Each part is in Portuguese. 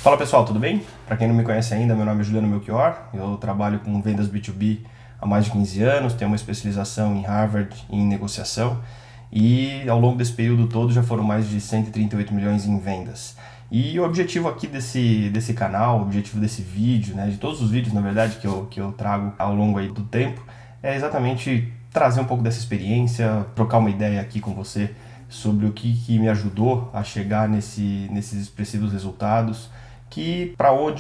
Fala pessoal, tudo bem? Para quem não me conhece ainda, meu nome é Juliano Melchior, eu trabalho com vendas B2B há mais de 15 anos, tenho uma especialização em Harvard em negociação e ao longo desse período todo já foram mais de 138 milhões em vendas. E o objetivo aqui desse canal, o objetivo desse vídeo, né, de todos os vídeos na verdade que eu trago ao longo aí do tempo, é exatamente trazer um pouco dessa experiência, trocar uma ideia aqui com você sobre o que me ajudou a chegar nesses expressivos resultados, que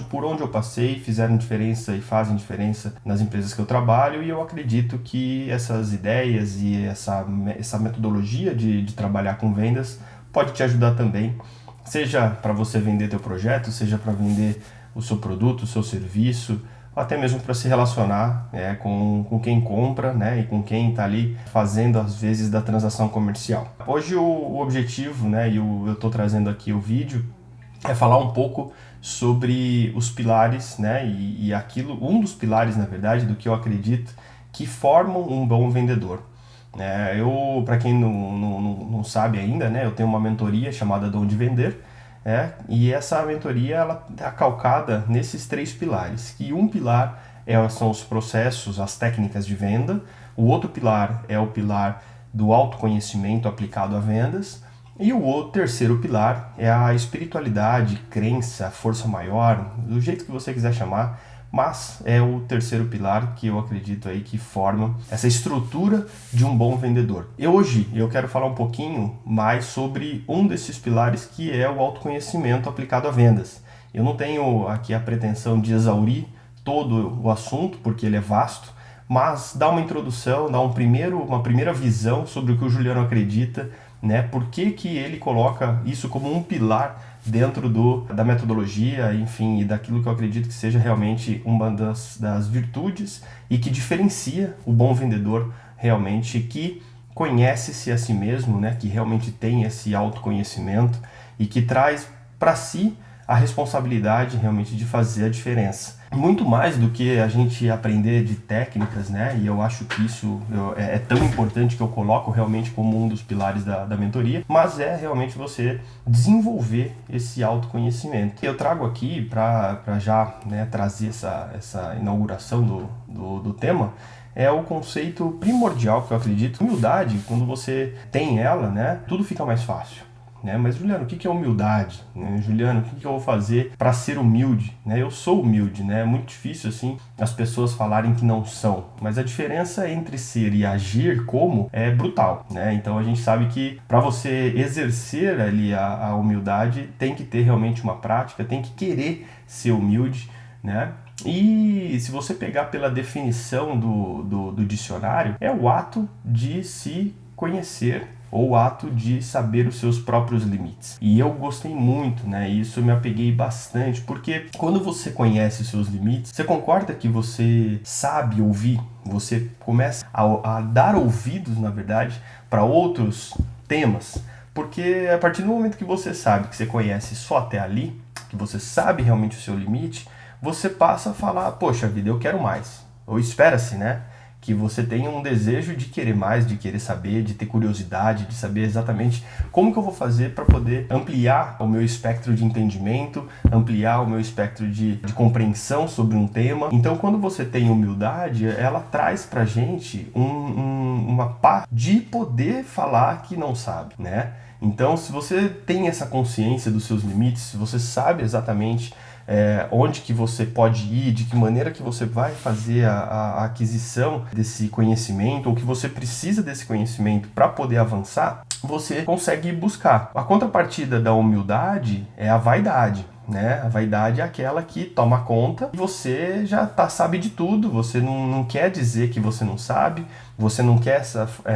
por onde eu passei, fizeram diferença e fazem diferença nas empresas que eu trabalho, e eu acredito que essas ideias e essa metodologia de trabalhar com vendas pode te ajudar também, seja para você vender teu projeto, seja para vender o seu produto, o seu serviço, ou até mesmo para se relacionar com quem compra, né, e com quem está ali fazendo às vezes da transação comercial. Hoje o objetivo, né, e eu estou trazendo aqui o vídeo, é falar um pouco sobre os pilares, né, e um dos pilares, na verdade, do que eu acredito que formam um bom vendedor. Para quem não sabe ainda, né, eu tenho uma mentoria chamada Dom de Vender, e essa mentoria ela está calcada nesses três pilares. E um pilar são os processos, as técnicas de venda, o outro pilar é o pilar do autoconhecimento aplicado a vendas, e o terceiro pilar é a espiritualidade, crença, força maior, do jeito que você quiser chamar, mas é o terceiro pilar que eu acredito aí que forma essa estrutura de um bom vendedor. E hoje eu quero falar um pouquinho mais sobre um desses pilares, que é o autoconhecimento aplicado a vendas. Eu não tenho aqui a pretensão de exaurir todo o assunto, porque ele é vasto, mas dar uma introdução, dar uma primeira visão sobre o que o Juliano acredita, né? Por que ele coloca isso como um pilar dentro da metodologia, enfim, e daquilo que eu acredito que seja realmente uma das virtudes e que diferencia o bom vendedor realmente, que conhece-se a si mesmo, né? Que realmente tem esse autoconhecimento e que traz para si a responsabilidade realmente de fazer a diferença. Muito mais do que a gente aprender de técnicas, né? E eu acho que isso é tão importante que eu coloco realmente como um dos pilares da mentoria, mas é realmente você desenvolver esse autoconhecimento. Eu trago aqui para já, né, trazer essa inauguração do tema, é o conceito primordial que eu acredito. Humildade, quando você tem ela, né, tudo fica mais fácil. Mas Juliano, o que é humildade? Juliano, o que eu vou fazer para ser humilde? Eu sou humilde, é muito difícil assim as pessoas falarem que não são, mas a diferença entre ser e agir como é brutal, Então a gente sabe que para você exercer ali a humildade tem que ter realmente uma prática, tem que querer ser humilde, E se você pegar pela definição do dicionário, é o ato de se conhecer, ou o ato de saber os seus próprios limites. E eu gostei muito, Isso eu me apeguei bastante, porque quando você conhece os seus limites, você concorda que você sabe ouvir, você começa a dar ouvidos, na verdade, para outros temas, porque a partir do momento que você sabe que você conhece só até ali, que você sabe realmente o seu limite, você passa a falar, poxa vida, eu quero mais. Ou espera-se, que você tenha um desejo de querer mais, de querer saber, de ter curiosidade, de saber exatamente como que eu vou fazer para poder ampliar o meu espectro de entendimento, ampliar o meu espectro de compreensão sobre um tema. Então, quando você tem humildade, ela traz pra gente uma paz de poder falar que não sabe, Então, se você tem essa consciência dos seus limites, se você sabe exatamente onde que você pode ir, de que maneira que você vai fazer a aquisição desse conhecimento, ou que você precisa desse conhecimento para poder avançar, você consegue buscar. A contrapartida da humildade é a vaidade. A vaidade é aquela que toma conta e você já sabe de tudo, você não quer dizer que você não sabe, você não quer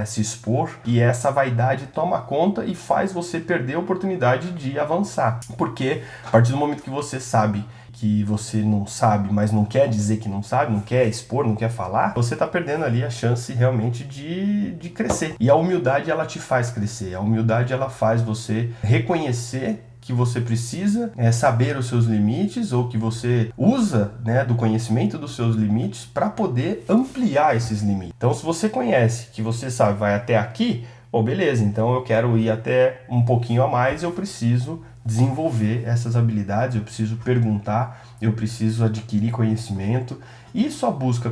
se expor, e essa vaidade toma conta e faz você perder a oportunidade de avançar. Porque a partir do momento que você sabe que você não sabe, mas não quer dizer que não sabe, não quer expor, não quer falar, você está perdendo ali a chance realmente de crescer. E a humildade, ela te faz crescer, a humildade, ela faz você reconhecer que você precisa saber os seus limites, ou que você usa do conhecimento dos seus limites para poder ampliar esses limites. Então, se você conhece, que você sabe, vai até aqui, beleza, então eu quero ir até um pouquinho a mais, eu preciso desenvolver essas habilidades, eu preciso perguntar, eu preciso adquirir conhecimento, e só busca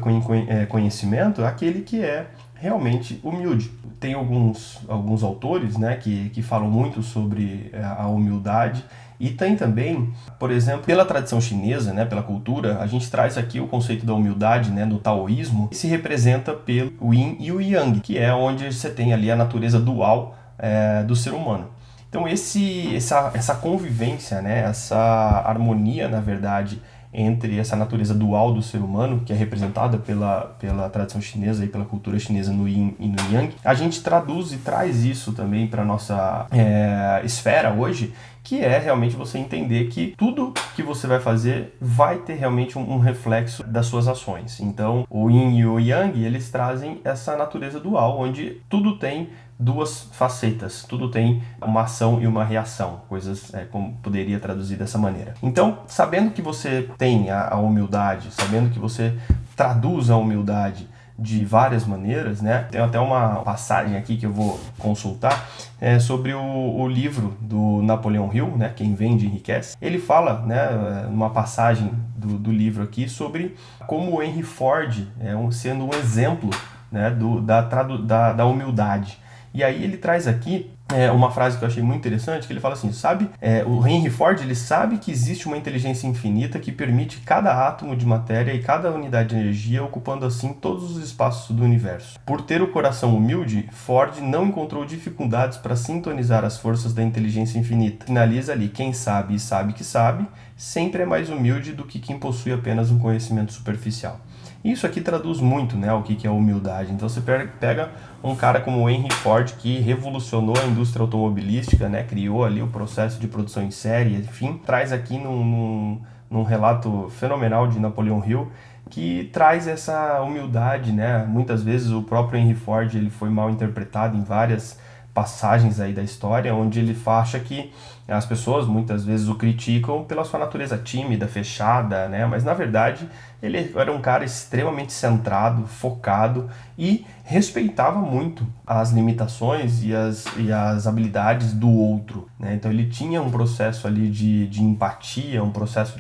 conhecimento aquele que é realmente humilde. Tem alguns autores, né, que falam muito sobre a humildade, e tem também, por exemplo, pela tradição chinesa, né, pela cultura, a gente traz aqui o conceito da humildade, né, no taoísmo, que se representa pelo yin e o yang, que é onde você tem ali a natureza dual do ser humano. Então essa convivência, né, essa harmonia, na verdade, entre essa natureza dual do ser humano, que é representada pela tradição chinesa e pela cultura chinesa no yin e no yang, a gente traduz e traz isso também para a nossa esfera hoje, que é realmente você entender que tudo que você vai fazer vai ter realmente um reflexo das suas ações. Então, o yin e o yang, eles trazem essa natureza dual, onde tudo tem duas facetas, tudo tem uma ação e uma reação, coisas como poderia traduzir dessa maneira. Então, sabendo que você tem a humildade, sabendo que você traduz a humildade de várias maneiras, né? Tem até uma passagem aqui que eu vou consultar sobre o livro do Napoleão Hill, né? Quem Vende Enriquece. Ele fala, né, numa passagem do livro aqui sobre como o Henry Ford sendo um exemplo, né, da humildade. E aí ele traz aqui uma frase que eu achei muito interessante, que ele fala assim, o Henry Ford, ele sabe que existe uma inteligência infinita que permite cada átomo de matéria e cada unidade de energia, ocupando assim todos os espaços do universo. Por ter o coração humilde, Ford não encontrou dificuldades para sintonizar as forças da inteligência infinita. Finaliza ali, quem sabe e sabe que sabe, sempre é mais humilde do que quem possui apenas um conhecimento superficial. Isso aqui traduz muito, né, o que é humildade. Então você pega um cara como o Henry Ford, que revolucionou a indústria automobilística, né, criou ali o processo de produção em série, enfim, traz aqui num relato fenomenal de Napoleão Hill, que traz essa humildade, né? Muitas vezes o próprio Henry Ford ele foi mal interpretado em várias passagens aí da história, onde ele acha que as pessoas muitas vezes o criticam pela sua natureza tímida, fechada, né? Mas na verdade ele era um cara extremamente centrado, focado e respeitava muito as limitações e as habilidades do outro, né? Então ele tinha um processo ali de empatia, um processo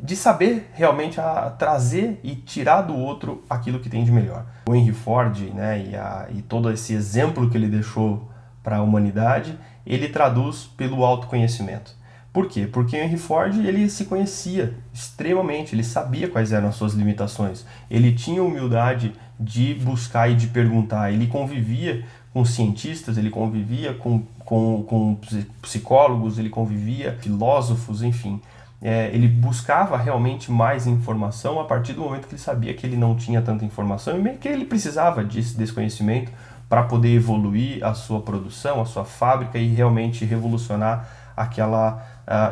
de saber realmente trazer e tirar do outro aquilo que tem de melhor. O Henry Ford, né, e todo esse exemplo que ele deixou para a humanidade, ele traduz pelo autoconhecimento. Por quê? Porque o Henry Ford ele se conhecia extremamente, ele sabia quais eram as suas limitações, ele tinha humildade de buscar e de perguntar, ele convivia com cientistas, ele convivia com psicólogos, ele convivia com filósofos, enfim. Ele buscava realmente mais informação a partir do momento que ele sabia que ele não tinha tanta informação e que ele precisava desse conhecimento para poder evoluir a sua produção, a sua fábrica e realmente revolucionar aquela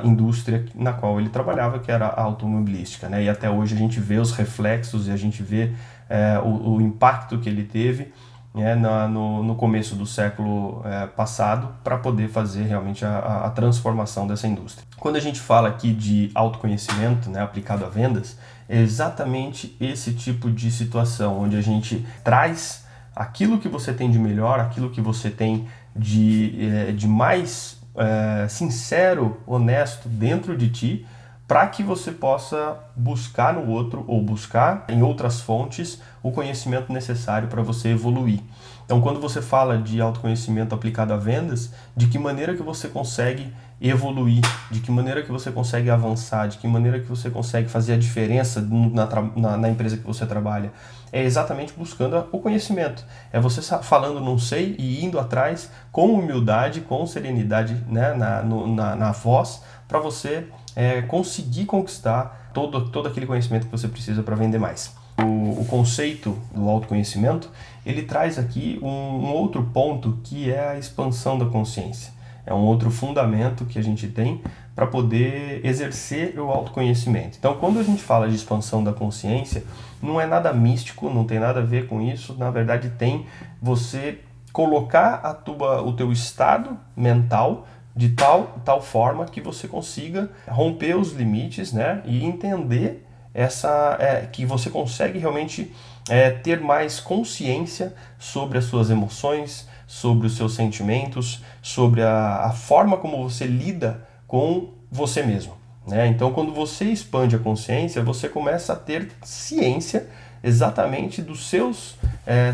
indústria na qual ele trabalhava, que era a automobilística, né? E até hoje a gente vê os reflexos e a gente vê o impacto que ele teve no começo do século passado para poder fazer realmente a transformação dessa indústria. Quando a gente fala aqui de autoconhecimento, né, aplicado a vendas, é exatamente esse tipo de situação, onde a gente traz aquilo que você tem de melhor, aquilo que você tem de mais sincero, honesto dentro de ti, para que você possa buscar no outro ou buscar em outras fontes o conhecimento necessário para você evoluir. Então, quando você fala de autoconhecimento aplicado a vendas, de que maneira que você consegue evoluir, de que maneira que você consegue avançar, de que maneira que você consegue fazer a diferença na empresa que você trabalha, é exatamente buscando o conhecimento. É você falando não sei e indo atrás com humildade, com serenidade, né, na voz, para você conseguir conquistar todo aquele conhecimento que você precisa para vender mais. O conceito do autoconhecimento, ele traz aqui um outro ponto que é a expansão da consciência. É um outro fundamento que a gente tem para poder exercer o autoconhecimento. Então, quando a gente fala de expansão da consciência, não é nada místico, não tem nada a ver com isso. Na verdade, tem você colocar o teu estado mental de tal forma que você consiga romper os limites, né, e entender que você consegue realmente ter mais consciência sobre as suas emoções, sobre os seus sentimentos, sobre a forma como você lida com você mesmo, né? Então, quando você expande a consciência, você começa a ter ciência exatamente dos seus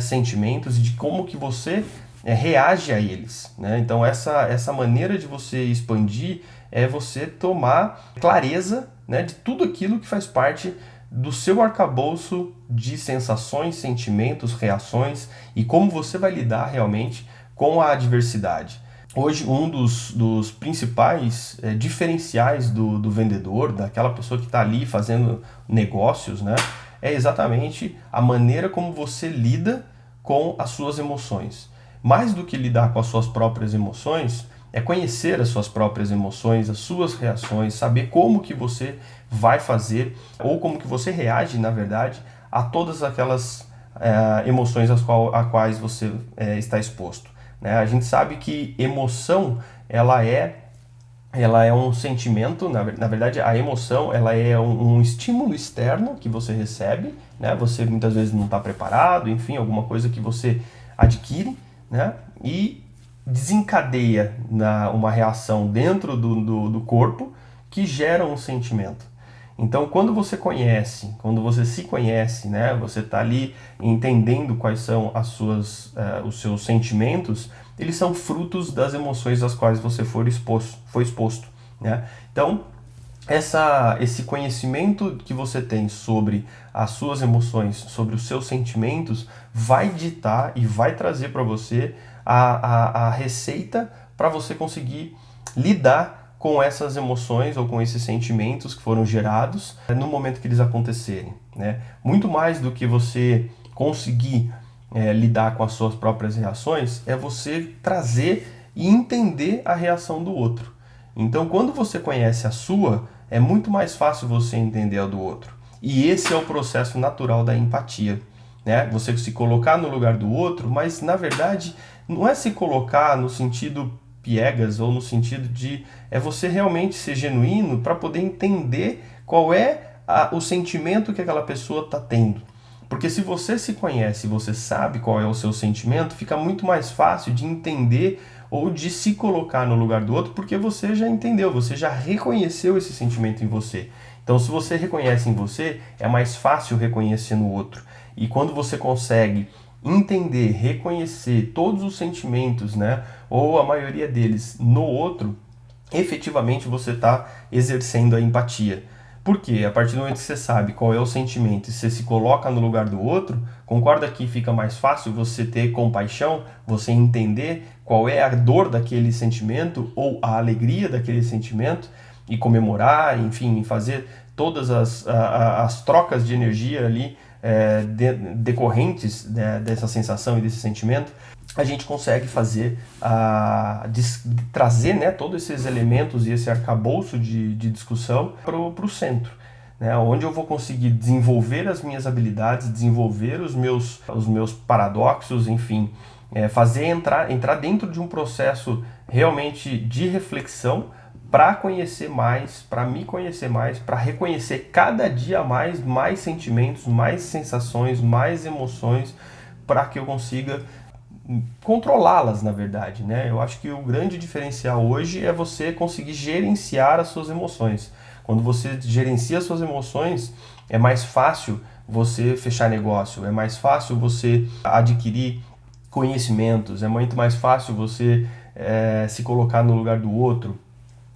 sentimentos e de como que você reage a eles, né? Então, essa maneira de você expandir é você tomar clareza, né, de tudo aquilo que faz parte do seu arcabouço de sensações, sentimentos, reações e como você vai lidar realmente com a adversidade. Hoje, um dos principais diferenciais do vendedor, daquela pessoa que está ali fazendo negócios, né, é exatamente a maneira como você lida com as suas emoções. Mais do que lidar com as suas próprias emoções, é conhecer as suas próprias emoções, as suas reações, saber como que você vai fazer ou como que você reage, na verdade, a todas aquelas emoções a quais você está exposto, né? A gente sabe que emoção, ela é um sentimento, na verdade a emoção ela é um estímulo externo que você recebe, né? Você muitas vezes não está preparado, enfim, alguma coisa que você adquire, né? E desencadeia uma reação dentro do corpo que gera um sentimento. Então, quando você se conhece, né, você está ali entendendo quais são os seus sentimentos, eles são frutos das emoções às quais você foi exposto, né? Então, esse conhecimento que você tem sobre as suas emoções, sobre os seus sentimentos, vai ditar e vai trazer para você a receita para você conseguir lidar com essas emoções ou com esses sentimentos que foram gerados no momento que eles acontecerem, né? Muito mais do que você conseguir lidar com as suas próprias reações, é você trazer e entender a reação do outro. Então, quando você conhece a sua, é muito mais fácil você entender a do outro. E esse é o processo natural da empatia, né? Você se colocar no lugar do outro, mas na verdade não é se colocar no sentido piegas ou no sentido de você realmente ser genuíno para poder entender qual é o sentimento que aquela pessoa está tendo. Porque se você se conhece, você sabe qual é o seu sentimento, fica muito mais fácil de entender ou de se colocar no lugar do outro, porque você já entendeu, você já reconheceu esse sentimento em você. Então, se você reconhece em você, é mais fácil reconhecer no outro. E quando você consegue entender, reconhecer todos os sentimentos, né, ou a maioria deles no outro, efetivamente você está exercendo a empatia. Porque a partir do momento que você sabe qual é o sentimento e você se coloca no lugar do outro, concorda que fica mais fácil você ter compaixão, você entender qual é a dor daquele sentimento ou a alegria daquele sentimento e comemorar, enfim, fazer todas as trocas de energia ali decorrentes dessa sensação e desse sentimento. A gente consegue fazer, trazer, né, todos esses elementos e esse arcabouço de discussão para o centro, né, onde eu vou conseguir desenvolver as minhas habilidades, desenvolver os meus paradoxos, enfim, entrar dentro de um processo realmente de reflexão para conhecer mais, para me conhecer mais, para reconhecer cada dia mais sentimentos, mais sensações, mais emoções, para que eu consiga controlá-las, na verdade, né? Eu acho que o grande diferencial hoje é você conseguir gerenciar as suas emoções. Quando você gerencia as suas emoções, é mais fácil você fechar negócio, é mais fácil você adquirir conhecimentos, é muito mais fácil você se colocar no lugar do outro.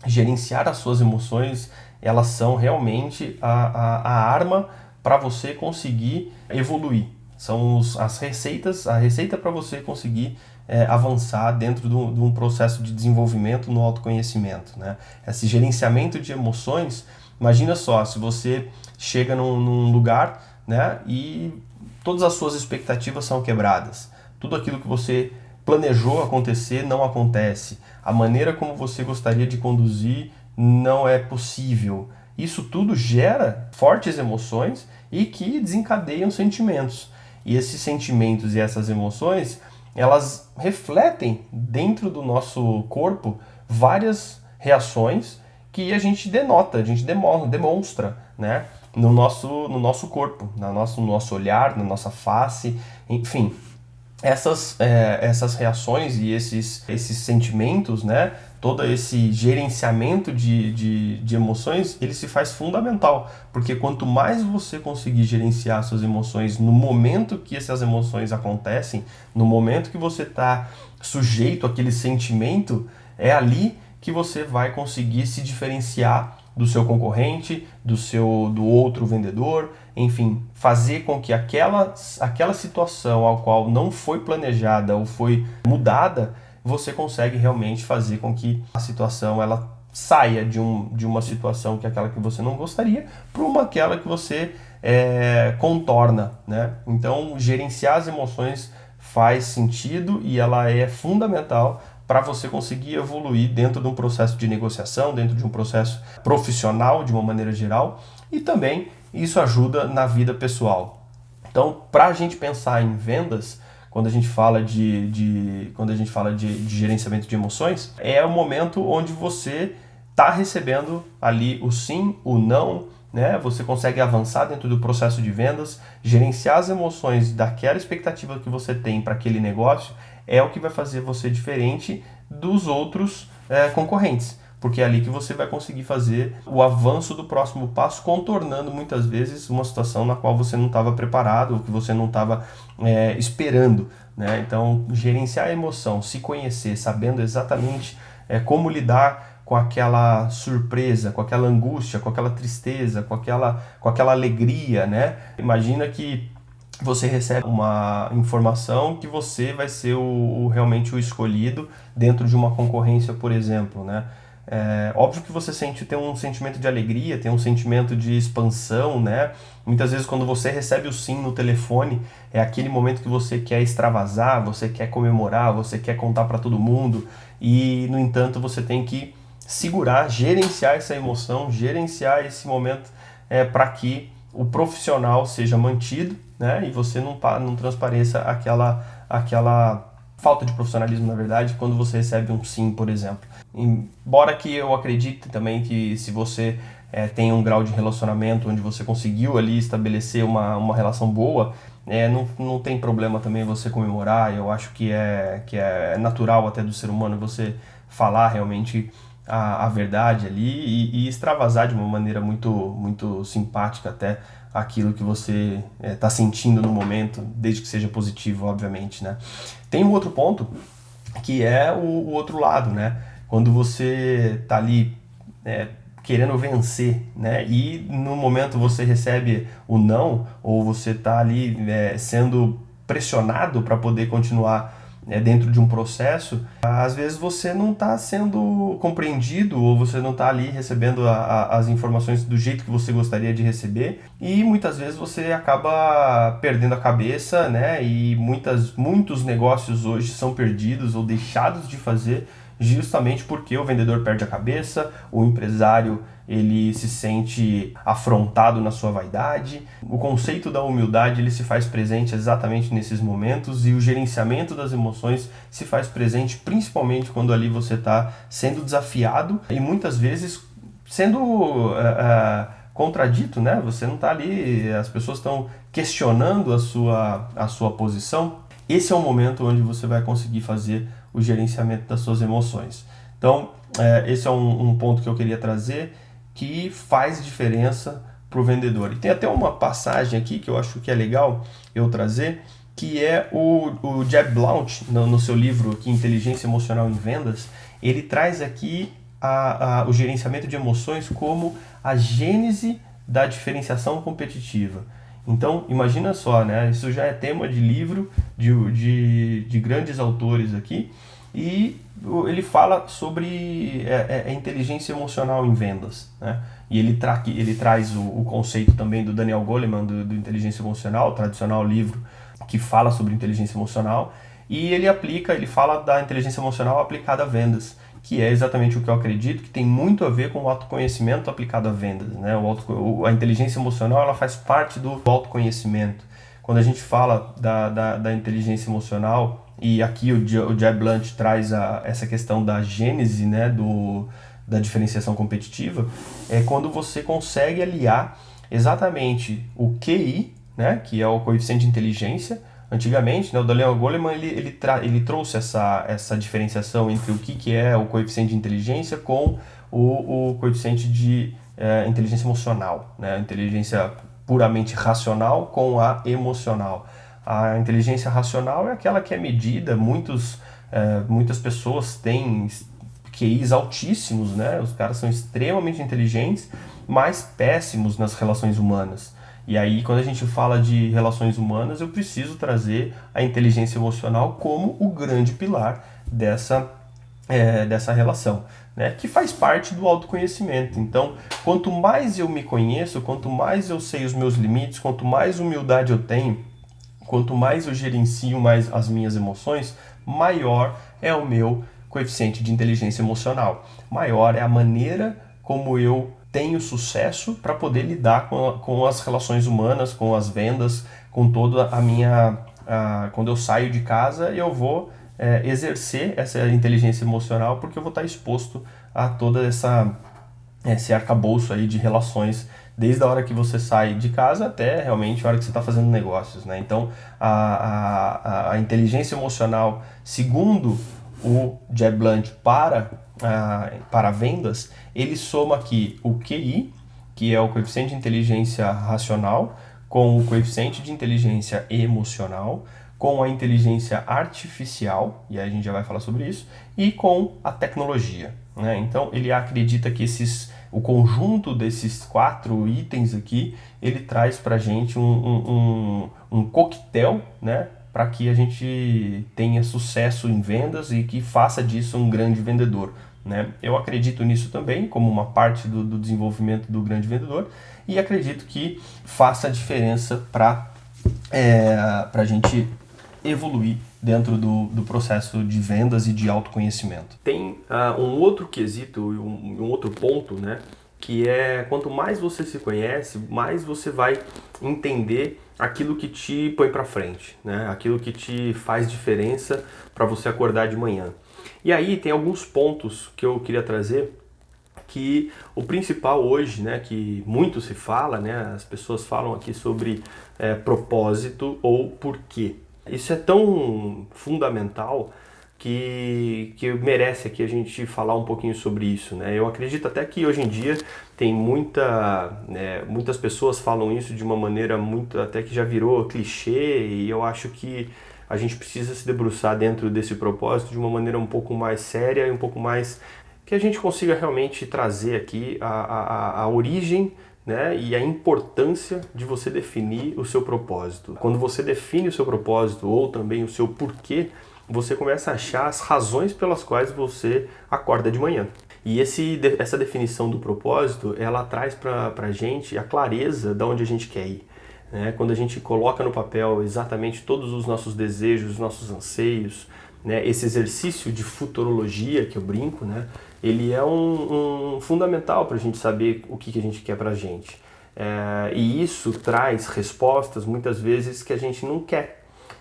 Gerenciar as suas emoções, elas são realmente a arma para você conseguir evoluir. São a receita para você conseguir avançar dentro de um processo de desenvolvimento no autoconhecimento, né? Esse gerenciamento de emoções, imagina só, se você chega num lugar, né, e todas as suas expectativas são quebradas. Tudo aquilo que você planejou acontecer não acontece. A maneira como você gostaria de conduzir não é possível. Isso tudo gera fortes emoções e que desencadeiam sentimentos. E esses sentimentos e essas emoções, elas refletem dentro do nosso corpo várias reações que a gente demonstra, né, no nosso corpo, no nosso olhar, na nossa face, enfim. essas reações e esses sentimentos, né? Todo esse gerenciamento de emoções, ele se faz fundamental, porque quanto mais você conseguir gerenciar suas emoções no momento que essas emoções acontecem, no momento que você está sujeito àquele sentimento, é ali que você vai conseguir se diferenciar do seu concorrente, do outro vendedor, enfim, fazer com que aquela situação ao qual não foi planejada ou foi mudada, você consegue realmente fazer com que a situação ela saia de uma situação que é aquela que você não gostaria para uma aquela que você contorna, né? Então, gerenciar as emoções faz sentido e ela é fundamental para você conseguir evoluir dentro de um processo de negociação, dentro de um processo profissional de uma maneira geral, e também isso ajuda na vida pessoal. Então, para a gente pensar em vendas, quando a gente fala quando a gente fala de gerenciamento de emoções, é o momento onde você está recebendo ali o sim, o não, né? Você consegue avançar dentro do processo de vendas, gerenciar as emoções daquela expectativa que você tem para aquele negócio, é o que vai fazer você diferente dos outros concorrentes. Porque é ali que você vai conseguir fazer o avanço do próximo passo, contornando muitas vezes uma situação na qual você não estava preparado, ou que você não estava esperando, né? Então, gerenciar a emoção, se conhecer, sabendo exatamente como lidar com aquela surpresa, com aquela angústia, com aquela tristeza, com aquela alegria, né? Imagina que você recebe uma informação que você vai ser realmente o escolhido dentro de uma concorrência, por exemplo, né? Óbvio que você tem um sentimento de alegria, tem um sentimento de expansão, né? Muitas vezes quando você recebe o sim no telefone, é aquele momento que você quer extravasar, você quer comemorar, você quer contar para todo mundo e, no entanto, você tem que segurar, gerenciar essa emoção, gerenciar esse momento para que o profissional seja mantido, né? E você não transpareça aquela falta de profissionalismo, na verdade, quando você recebe um sim, por exemplo. Embora que eu acredite também que se você tem um grau de relacionamento onde você conseguiu ali estabelecer uma relação boa, não tem problema também você comemorar. Eu acho que é natural até do ser humano você falar realmente a verdade ali e extravasar de uma maneira muito, muito simpática até aquilo que você está sentindo no momento, desde que seja positivo, obviamente, né? Tem um outro ponto que é o outro lado, né? Quando você está ali querendo vencer, né? E no momento você recebe o não, ou você está ali sendo pressionado para poder continuar dentro de um processo, às vezes você não está sendo compreendido ou você não está ali recebendo as informações do jeito que você gostaria de receber e muitas vezes você acaba perdendo a cabeça, né? E muitos negócios hoje são perdidos ou deixados de fazer justamente porque o vendedor perde a cabeça, o empresário ele se sente afrontado na sua vaidade. O conceito da humildade ele se faz presente exatamente nesses momentos e o gerenciamento das emoções se faz presente principalmente quando ali você está sendo desafiado e muitas vezes sendo contradito, né? Você não está ali, as pessoas estão questionando a sua posição. Esse é o momento onde você vai conseguir fazer o gerenciamento das suas emoções. Então, esse é um ponto que eu queria trazer que faz diferença para o vendedor. E tem até uma passagem aqui que eu acho que é legal eu trazer, que é o Jeb Blount, no seu livro aqui, Inteligência Emocional em Vendas, ele traz aqui o gerenciamento de emoções como a gênese da diferenciação competitiva. Então, imagina só, né? Isso já é tema de livro de grandes autores aqui, e ele fala sobre inteligência emocional em vendas, né? E ele traz o conceito também do Daniel Goleman, do Inteligência Emocional, o tradicional livro que fala sobre inteligência emocional, e ele fala da inteligência emocional aplicada a vendas, que é exatamente o que eu acredito, que tem muito a ver com o autoconhecimento aplicado a vendas, né? A inteligência emocional ela faz parte do autoconhecimento. Quando a gente fala da inteligência emocional, e aqui o Jeb Blount traz essa questão da gênese, né, da diferenciação competitiva, é quando você consegue aliar exatamente o QI, né, que é o coeficiente de inteligência, Antigamente, né, o Daniel Goleman ele trouxe essa diferenciação entre o que é o coeficiente de inteligência com o coeficiente de inteligência emocional, né? Inteligência puramente racional com a emocional. A inteligência racional é aquela que é medida, muitas pessoas têm QIs altíssimos, né? Os caras são extremamente inteligentes, mas péssimos nas relações humanas. E aí, quando a gente fala de relações humanas, eu preciso trazer a inteligência emocional como o grande pilar dessa relação, né? Que faz parte do autoconhecimento. Então, quanto mais eu me conheço, quanto mais eu sei os meus limites, quanto mais humildade eu tenho, quanto mais eu gerencio mais as minhas emoções, maior é o meu coeficiente de inteligência emocional. Maior é a maneira como eu tenho sucesso para poder lidar com as relações humanas, com as vendas, com toda a minha... quando eu saio de casa, eu vou exercer essa inteligência emocional porque eu vou estar exposto a toda esse arcabouço aí de relações, desde a hora que você sai de casa até realmente a hora que você está fazendo negócios, né? Então, a inteligência emocional, segundo o Jeb Blount para vendas, ele soma aqui o QI, que é o coeficiente de inteligência racional, com o coeficiente de inteligência emocional, com a inteligência artificial, e aí a gente já vai falar sobre isso, e com a tecnologia, né? Então ele acredita que o conjunto desses 4 itens aqui, ele traz para a gente um coquetel, né? Para que a gente tenha sucesso em vendas e que faça disso um grande vendedor, né? Eu acredito nisso também, como uma parte do desenvolvimento do grande vendedor, e acredito que faça a diferença para a gente evoluir dentro do processo de vendas e de autoconhecimento. Tem um outro quesito, um outro ponto, né? Que é quanto mais você se conhece, mais você vai entender aquilo que te põe para frente, né? Aquilo que te faz diferença para você acordar de manhã. E aí tem alguns pontos que eu queria trazer, que o principal hoje, né, que muito se fala, né, as pessoas falam aqui sobre propósito ou porquê. Isso é tão fundamental que merece aqui a gente falar um pouquinho sobre isso, né? Eu acredito até que hoje em dia tem muitas pessoas falam isso de uma maneira muito, até que já virou clichê, e eu acho que a gente precisa se debruçar dentro desse propósito de uma maneira um pouco mais séria e um pouco mais que a gente consiga realmente trazer aqui a origem, né, e a importância de você definir o seu propósito. Quando você define o seu propósito ou também o seu porquê, você começa a achar as razões pelas quais você acorda de manhã. E essa definição do propósito, ela traz para a gente a clareza de onde a gente quer ir, né? Quando a gente coloca no papel exatamente todos os nossos desejos, os nossos anseios, né? Esse exercício de futurologia que eu brinco, né? Ele é um fundamental para a gente saber o que a gente quer para a gente. E isso traz respostas, muitas vezes, que a gente não quer.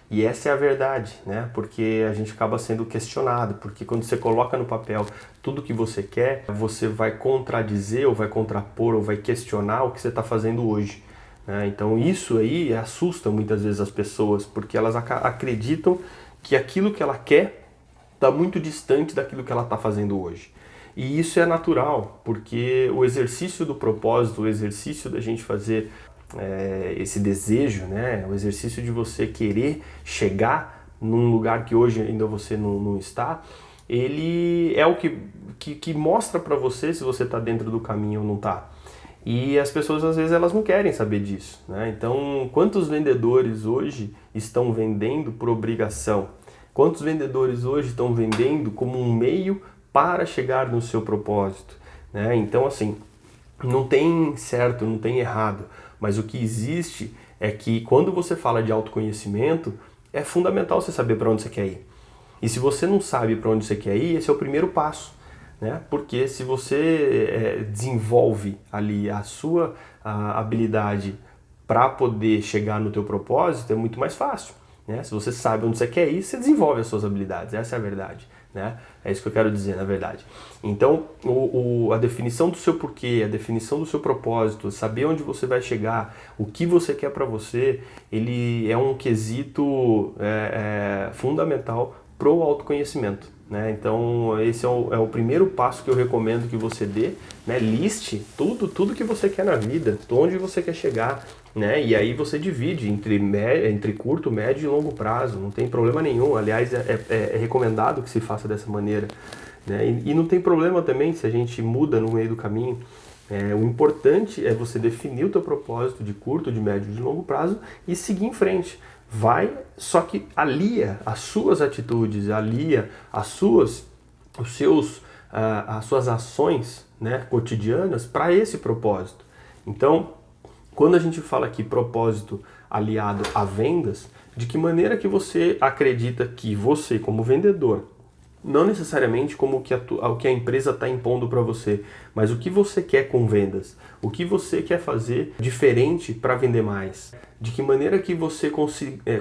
E essa é a verdade, né? Porque a gente acaba sendo questionado, porque quando você coloca no papel tudo que você quer, você vai contradizer, ou vai contrapor, ou vai questionar o que você está fazendo hoje, né? Então isso aí assusta muitas vezes as pessoas, porque elas acreditam que aquilo que ela quer está muito distante daquilo que ela está fazendo hoje. E isso é natural, porque o exercício do propósito, o exercício da gente fazer esse desejo, né, o exercício de você querer chegar num lugar que hoje ainda você não está, ele é o que mostra para você se você está dentro do caminho ou não está. E as pessoas às vezes elas não querem saber disso, né? Então, quantos vendedores hoje estão vendendo por obrigação? Quantos vendedores hoje estão vendendo como um meio para chegar no seu propósito, né? Então, assim, não tem certo, não tem errado, mas o que existe é que quando você fala de autoconhecimento, é fundamental você saber para onde você quer ir. E se você não sabe para onde você quer ir, esse é o primeiro passo, né? Porque se você desenvolve ali a sua habilidade para poder chegar no teu propósito, é muito mais fácil, né? Se você sabe onde você quer ir, você desenvolve as suas habilidades, essa é a verdade, né? É isso que eu quero dizer, na verdade. Então, a definição do seu porquê, a definição do seu propósito, saber onde você vai chegar, o que você quer para você, ele é um quesito fundamental para o autoconhecimento, né? Então, esse é o primeiro passo que eu recomendo que você dê, né? Liste tudo que você quer na vida, onde você quer chegar, né? E aí você divide entre curto, médio e longo prazo, não tem problema nenhum. Aliás, é recomendado que se faça dessa maneira, né? E não tem problema também se a gente muda no meio do caminho. O importante é você definir o teu propósito de curto, de médio e de longo prazo e seguir em frente. Só que alia as suas atitudes, alia as suas ações, né, cotidianas para esse propósito. Então, quando a gente fala aqui propósito aliado a vendas, de que maneira que você acredita que você, como vendedor, não necessariamente como o que a empresa está impondo para você, mas o que você quer com vendas, o que você quer fazer diferente para vender mais, de que maneira que você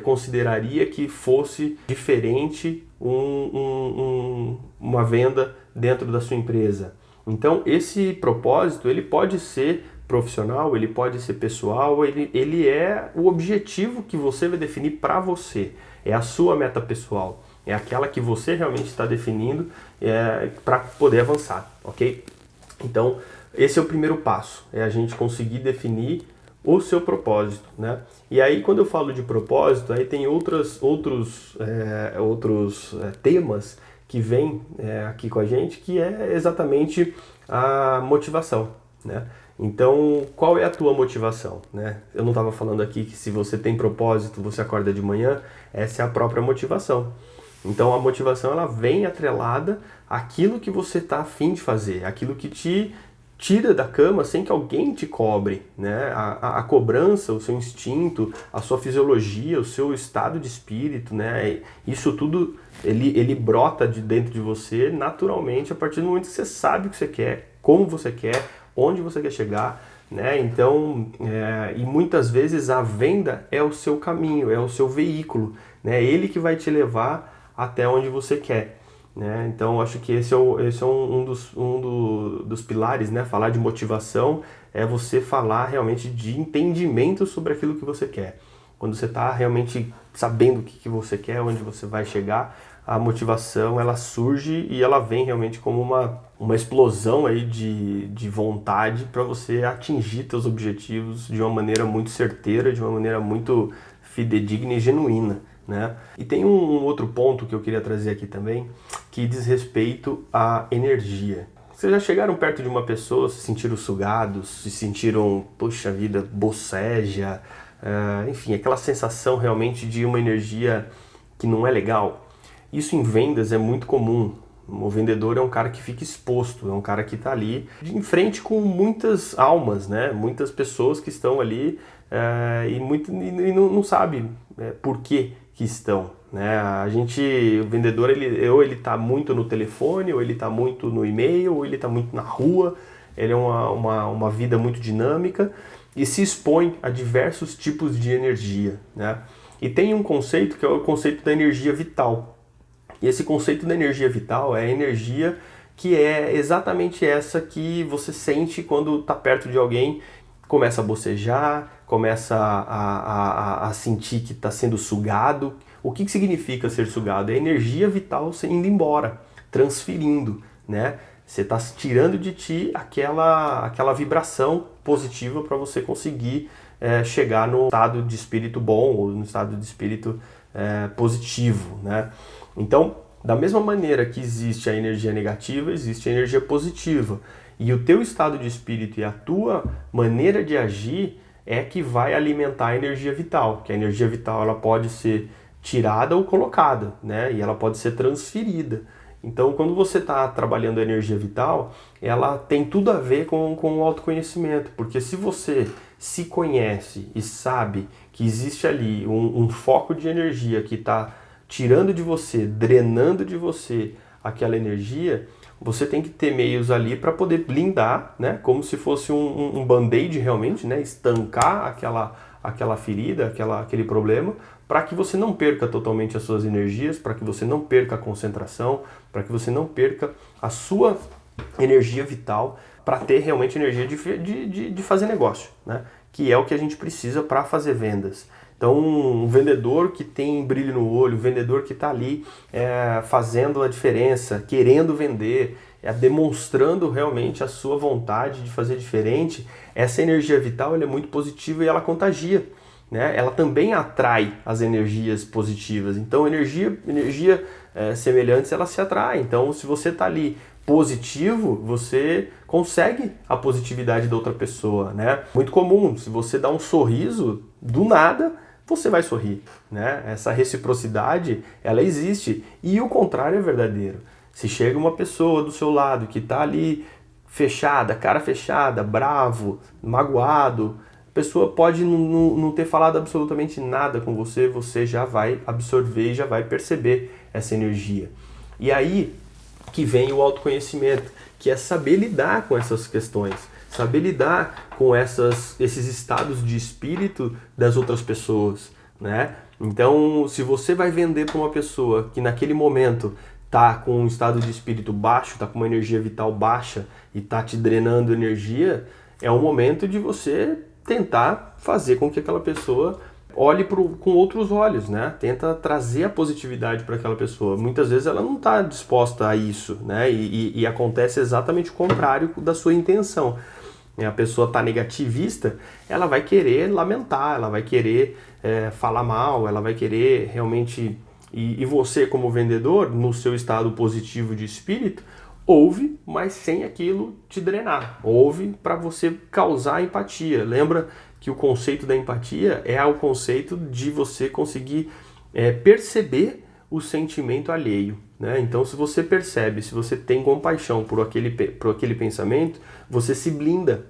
consideraria que fosse diferente uma venda dentro da sua empresa. Então esse propósito ele pode ser profissional, ele pode ser pessoal, ele é o objetivo que você vai definir para você, é a sua meta pessoal. É aquela que você realmente está definindo para poder avançar, ok? Então, esse é o primeiro passo, é a gente conseguir definir o seu propósito, né? E aí, quando eu falo de propósito, aí tem outros temas que vêm aqui com a gente, que é exatamente a motivação, né? Então, qual é a tua motivação, né? Eu não estava falando aqui que se você tem propósito, você acorda de manhã, essa é a própria motivação. Então a motivação ela vem atrelada àquilo que você está a fim de fazer, aquilo que te tira da cama sem que alguém te cobre, né? A cobrança, o seu instinto, a sua fisiologia, o seu estado de espírito, né? Isso tudo ele brota de dentro de você naturalmente a partir do momento que você sabe o que você quer, como você quer, onde você quer chegar, né? Então, e muitas vezes a venda é o seu caminho, é o seu veículo, né? Ele que vai te levar até onde você quer, né? Então acho que esse é um dos pilares, né? Falar de motivação é você falar realmente de entendimento sobre aquilo que você quer. Quando você está realmente sabendo o que você quer, onde você vai chegar, a motivação ela surge e ela vem realmente como uma explosão aí de vontade para você atingir seus objetivos de uma maneira muito certeira, de uma maneira muito fidedigna e genuína, né? E tem um outro ponto que eu queria trazer aqui também, que diz respeito à energia. Vocês já chegaram perto de uma pessoa, se sentiram sugados, se sentiram, poxa vida, boceja, enfim, aquela sensação realmente de uma energia que não é legal? Isso em vendas é muito comum. O vendedor é um cara que fica exposto, é um cara que está ali em frente com muitas almas, né? Muitas pessoas que estão ali e não sabe por que estão, né? O vendedor ele está muito no telefone, ou ele está muito no e-mail, ou ele está muito na rua. Ele é uma vida muito dinâmica e se expõe a diversos tipos de energia, né? E tem um conceito que é o conceito da energia vital. E esse conceito da energia vital é a energia que é exatamente essa que você sente quando está perto de alguém, começa a bocejar, começa a sentir que está sendo sugado. O que significa ser sugado? É a energia vital indo embora, transferindo, né? Você está tirando de ti aquela vibração positiva para você conseguir chegar no estado de espírito bom ou no estado de espírito positivo, né? Então, da mesma maneira que existe a energia negativa, existe a energia positiva. E o teu estado de espírito e a tua maneira de agir é que vai alimentar a energia vital. Que a energia vital ela pode ser tirada ou colocada, né? E ela pode ser transferida. Então, quando você está trabalhando a energia vital, ela tem tudo a ver com o autoconhecimento. Porque se você se conhece e sabe que existe ali um foco de energia que está tirando de você, drenando de você aquela energia, você tem que ter meios ali para poder blindar, né? Como se fosse um band-aid realmente, né? Estancar aquela ferida, aquele problema, para que você não perca totalmente as suas energias, para que você não perca a concentração, para que você não perca a sua energia vital, para ter realmente energia de fazer negócio, né? Que é o que a gente precisa para fazer vendas. Então, um vendedor que tem brilho no olho, um vendedor que está ali fazendo a diferença, querendo vender, demonstrando realmente a sua vontade de fazer diferente, essa energia vital ela é muito positiva e ela contagia, né? Ela também atrai as energias positivas. Então, energia semelhantes, ela se atrai. Então, se você está ali positivo, você consegue a positividade da outra pessoa, né? Muito comum, se você dá um sorriso, do nada, você vai sorrir, né? Essa reciprocidade, ela existe. E o contrário é verdadeiro. Se chega uma pessoa do seu lado que está ali fechada, cara fechada, bravo, magoado, a pessoa pode não ter falado absolutamente nada com você, você já vai absorver e já vai perceber essa energia. E aí que vem o autoconhecimento, que é saber lidar com essas questões, saber lidar com esses estados de espírito das outras pessoas, né? Então, se você vai vender para uma pessoa que naquele momento tá com um estado de espírito baixo, tá com uma energia vital baixa e tá te drenando energia, é o momento de você tentar fazer com que aquela pessoa olhe com outros olhos, né? Tenta trazer a positividade para aquela pessoa. Muitas vezes ela não está disposta a isso, né? E acontece exatamente o contrário da sua intenção. A pessoa está negativista, ela vai querer lamentar, ela vai querer falar mal, ela vai querer realmente... E você, como vendedor, no seu estado positivo de espírito, ouve, mas sem aquilo te drenar. Ouve para você causar empatia. Lembra que o conceito da empatia é o conceito de você conseguir perceber o sentimento alheio, né? Então, se você percebe, se você tem compaixão por aquele pensamento, você se blinda.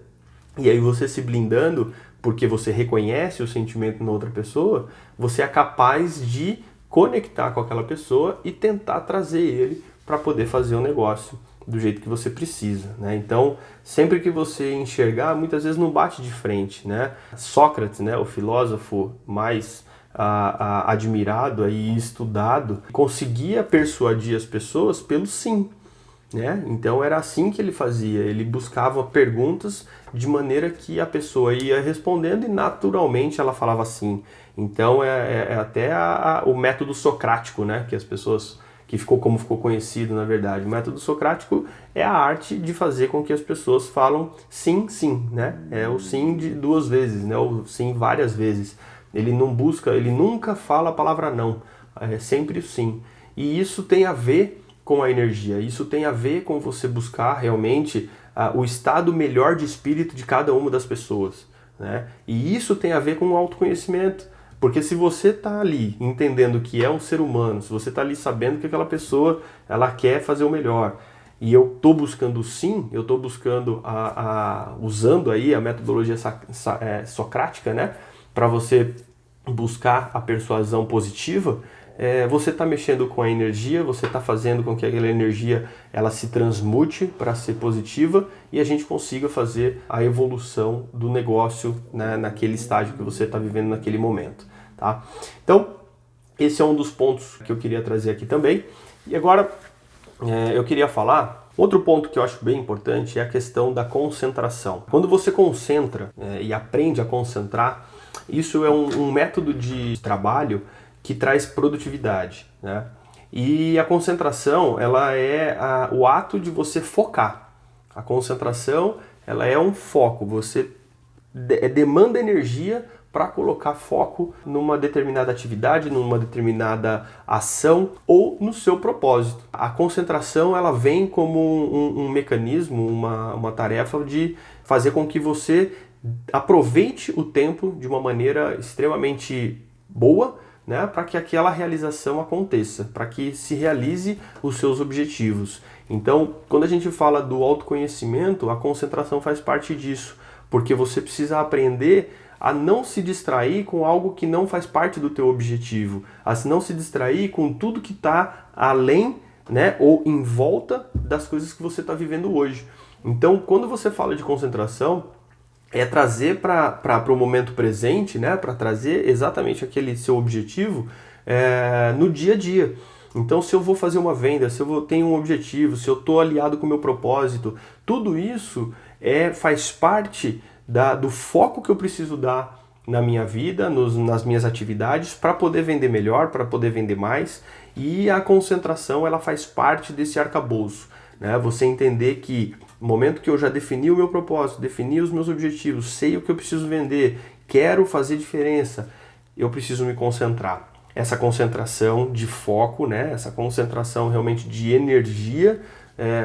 E aí você se blindando, porque você reconhece o sentimento na outra pessoa, você é capaz de conectar com aquela pessoa e tentar trazer ele para poder fazer o negócio do jeito que você precisa, né? Então, sempre que você enxergar, muitas vezes não bate de frente, né? Sócrates, né, o filósofo mais admirado e estudado, conseguia persuadir as pessoas pelo sim, né? Então era assim que ele fazia, ele buscava perguntas de maneira que a pessoa ia respondendo e naturalmente ela falava sim. Então é até o método socrático, né? Que as pessoas... como ficou conhecido, na verdade. O método socrático é a arte de fazer com que as pessoas falam sim, sim, né? É o sim de 2 vezes, né? O sim várias vezes. Ele nunca fala a palavra não, é sempre o sim. E isso tem a ver com a energia, isso tem a ver com você buscar realmente o estado melhor de espírito de cada uma das pessoas, né? E isso tem a ver com o autoconhecimento. Porque se você está ali entendendo que é um ser humano, se você está ali sabendo que aquela pessoa ela quer fazer o melhor, e eu estou buscando sim, eu estou buscando usando aí a metodologia socrática, né, para você buscar a persuasão positiva, você está mexendo com a energia, você está fazendo com que aquela energia ela se transmute para ser positiva e a gente consiga fazer a evolução do negócio, né, naquele estágio que você está vivendo naquele momento, tá? Então, esse é um dos pontos que eu queria trazer aqui também. E agora, eu queria falar, outro ponto que eu acho bem importante é a questão da concentração. Quando você concentra e aprende a concentrar, isso é um método de trabalho que traz produtividade, né? E a concentração, ela é o ato de você focar. A concentração, ela é um foco. Você demanda energia para colocar foco numa determinada atividade, numa determinada ação ou no seu propósito. A concentração, ela vem como um mecanismo, uma tarefa de fazer com que você aproveite o tempo de uma maneira extremamente boa, né, para que aquela realização aconteça, para que se realize os seus objetivos. Então, quando a gente fala do autoconhecimento, a concentração faz parte disso, porque você precisa aprender a não se distrair com algo que não faz parte do teu objetivo, a não se distrair com tudo que está além, né, ou em volta das coisas que você está vivendo hoje. Então, quando você fala de concentração, é trazer para o momento presente, né? Para trazer exatamente aquele seu objetivo no dia a dia. Então, se eu vou fazer uma venda, se eu tenho um objetivo, se eu estou aliado com o meu propósito, tudo isso faz parte do foco que eu preciso dar na minha vida, nas minhas atividades, para poder vender melhor, para poder vender mais. E a concentração, ela faz parte desse arcabouço, né? Você entender que no momento que eu já defini o meu propósito, defini os meus objetivos, sei o que eu preciso vender, quero fazer diferença, eu preciso me concentrar. Essa concentração de foco, né? Essa concentração realmente de energia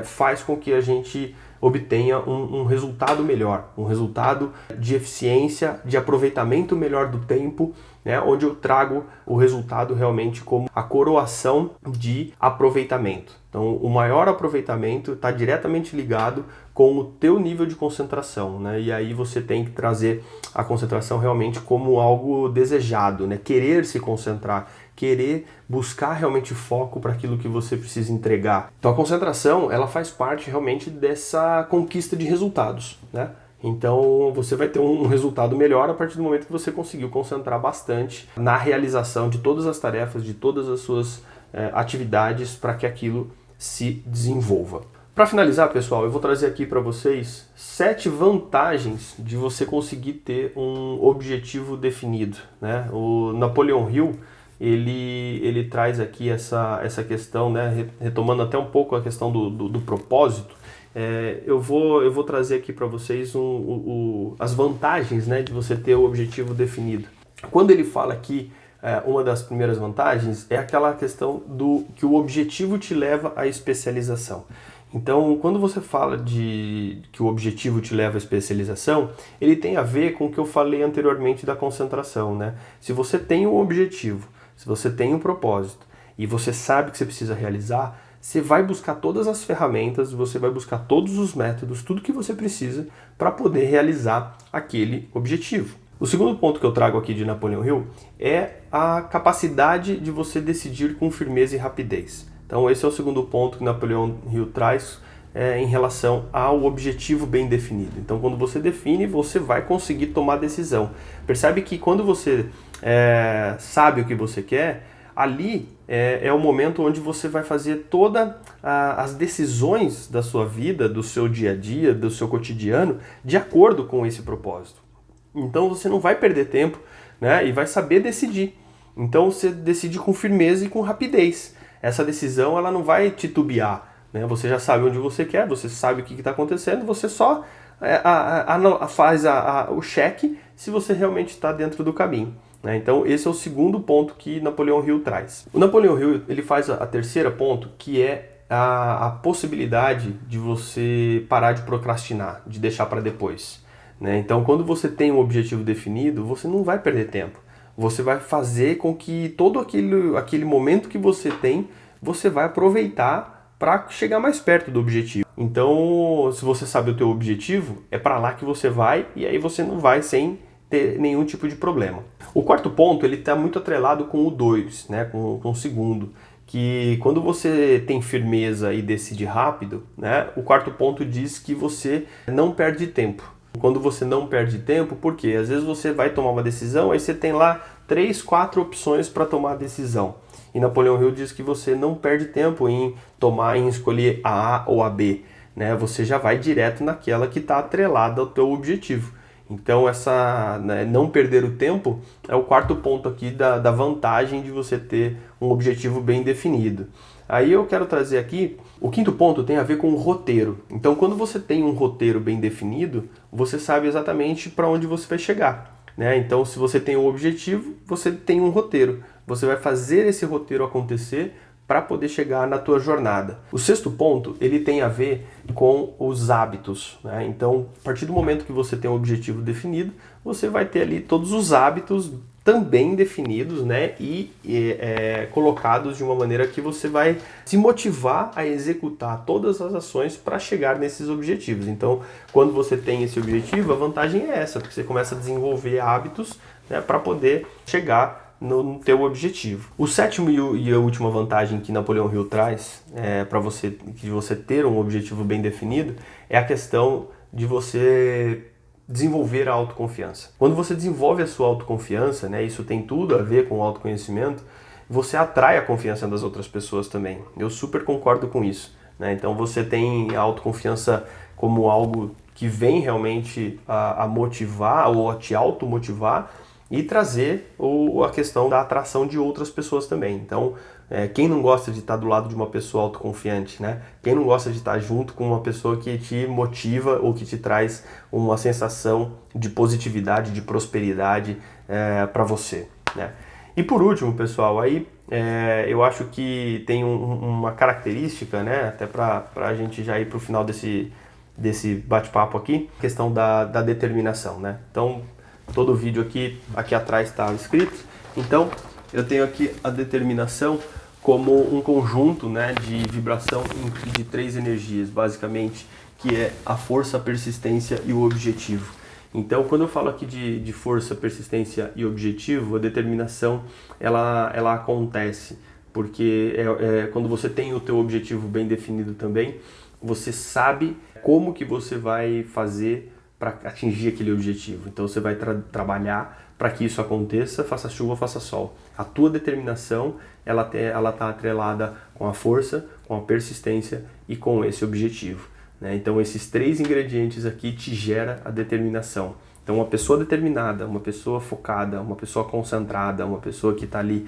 faz com que a gente obtenha um resultado melhor, um resultado de eficiência, de aproveitamento melhor do tempo, né, onde eu trago o resultado realmente como a coroação de aproveitamento. Então, o maior aproveitamento está diretamente ligado com o teu nível de concentração, né? E aí você tem que trazer a concentração realmente como algo desejado, né? Querer se concentrar, querer buscar realmente foco para aquilo que você precisa entregar. Então, a concentração, ela faz parte realmente dessa conquista de resultados, né? Então você vai ter um resultado melhor a partir do momento que você conseguiu concentrar bastante na realização de todas as tarefas, de todas as suas atividades para que aquilo se desenvolva. Para finalizar, pessoal, eu vou trazer aqui para vocês 7 vantagens de você conseguir ter um objetivo definido, né? O Napoleon Hill, ele traz aqui essa questão, né? Retomando até um pouco a questão do propósito. Eu vou trazer aqui para vocês as vantagens, né, de você ter o objetivo definido. Quando ele fala aqui, uma das primeiras vantagens é aquela questão que o objetivo te leva à especialização. Então, quando você fala de que o objetivo te leva à especialização, ele tem a ver com o que eu falei anteriormente da concentração, né? Se você tem um objetivo, se você tem um propósito e você sabe que você precisa realizar, você vai buscar todas as ferramentas, você vai buscar todos os métodos, tudo que você precisa para poder realizar aquele objetivo. O segundo ponto que eu trago aqui de Napoleon Hill é a capacidade de você decidir com firmeza e rapidez. Então esse é o segundo ponto que Napoleon Hill traz em relação ao objetivo bem definido. Então quando você define, você vai conseguir tomar decisão. Percebe que quando você sabe o que você quer, ali é o momento onde você vai fazer todas as decisões da sua vida, do seu dia a dia, do seu cotidiano, de acordo com esse propósito. Então você não vai perder tempo, né, e vai saber decidir. Então você decide com firmeza e com rapidez. Essa decisão ela não vai titubear, né? Você já sabe onde você quer, você sabe o que está acontecendo, você só faz o cheque se você realmente está dentro do caminho. Então esse é o segundo ponto que Napoleon Hill traz. O Napoleon Hill ele faz a terceira ponto, que é a possibilidade de você parar de procrastinar, de deixar para depois. Então quando você tem um objetivo definido, você não vai perder tempo. Você vai fazer com que todo aquele momento que você tem, você vai aproveitar para chegar mais perto do objetivo. Então, se você sabe o teu objetivo, é para lá que você vai e aí você não vai sem ter nenhum tipo de problema. O quarto ponto, ele está muito atrelado com o 2, né, com o segundo, que quando você tem firmeza e decide rápido, né, o quarto ponto diz que você não perde tempo. Quando você não perde tempo, por quê? Às vezes você vai tomar uma decisão, aí você tem lá 3, 4 opções para tomar a decisão. E Napoleon Hill diz que você não perde tempo em escolher a A ou a B, né? Você já vai direto naquela que está atrelada ao teu objetivo. Então não perder o tempo é o quarto ponto aqui da vantagem de você ter um objetivo bem definido. Aí eu quero trazer aqui, o quinto ponto tem a ver com o roteiro. Então quando você tem um roteiro bem definido, você sabe exatamente para onde você vai chegar, né? Então se você tem um objetivo, você tem um roteiro. Você vai fazer esse roteiro acontecer para poder chegar na tua jornada. O sexto ponto, ele tem a ver com os hábitos, né? Então, a partir do momento que você tem um objetivo definido, você vai ter ali todos os hábitos também definidos, né? E colocados de uma maneira que você vai se motivar a executar todas as ações para chegar nesses objetivos. Então, quando você tem esse objetivo, a vantagem é essa, porque você começa a desenvolver hábitos, né, para poder chegar no teu objetivo. O sétimo e a última vantagem que Napoleon Hill traz para você ter um objetivo bem definido é a questão de você desenvolver a autoconfiança. Quando você desenvolve a sua autoconfiança, né, isso tem tudo a ver com o autoconhecimento, você atrai a confiança das outras pessoas também. Eu super concordo com isso, né? Então você tem a autoconfiança como algo que vem realmente a motivar ou a te automotivar e trazer a questão da atração de outras pessoas também. Então, quem não gosta de estar do lado de uma pessoa autoconfiante, né? Quem não gosta de estar junto com uma pessoa que te motiva ou que te traz uma sensação de positividade, de prosperidade para você, né? E por último, pessoal, aí eu acho que tem uma característica, né? Até para a gente já ir para o final desse bate-papo aqui, a questão da determinação, né? Então, todo vídeo aqui atrás está escrito. Então, eu tenho aqui a determinação como um conjunto, né, de vibração de 3 energias, basicamente, que é a força, a persistência e o objetivo. Então, quando eu falo aqui de força, persistência e objetivo, a determinação ela acontece, porque quando você tem o teu objetivo bem definido também, você sabe como que você vai fazer para atingir aquele objetivo. Então você vai trabalhar para que isso aconteça, faça chuva, faça sol. A tua determinação, ela está atrelada com a força, com a persistência e com esse objetivo, né? Então esses 3 ingredientes aqui te gera a determinação. Então uma pessoa determinada, uma pessoa focada, uma pessoa concentrada, uma pessoa que está ali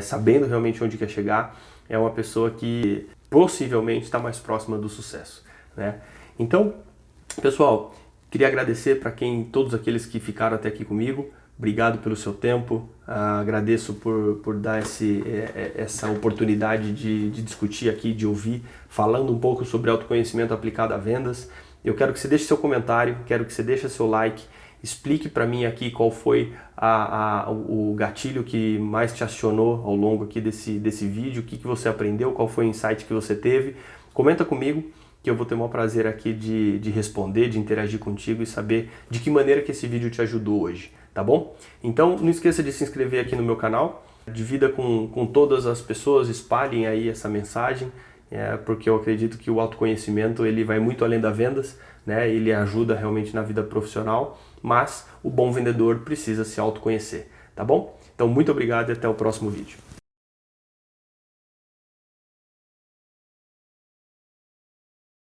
sabendo realmente onde quer chegar, é uma pessoa que possivelmente está mais próxima do sucesso, né? Então, pessoal, queria agradecer para todos aqueles que ficaram até aqui comigo. Obrigado pelo seu tempo. Agradeço por dar essa oportunidade de discutir aqui, de ouvir, falando um pouco sobre autoconhecimento aplicado a vendas. Eu quero que você deixe seu comentário, quero que você deixe seu like, explique para mim aqui qual foi o gatilho que mais te acionou ao longo aqui desse vídeo, o que você aprendeu, qual foi o insight que você teve. Comenta comigo, que eu vou ter o maior prazer aqui de responder, de interagir contigo e saber de que maneira que esse vídeo te ajudou hoje, tá bom? Então não esqueça de se inscrever aqui no meu canal, divida com todas as pessoas, espalhem aí essa mensagem, porque eu acredito que o autoconhecimento ele vai muito além das vendas, né? Ele ajuda realmente na vida profissional, mas o bom vendedor precisa se autoconhecer, tá bom? Então muito obrigado e até o próximo vídeo.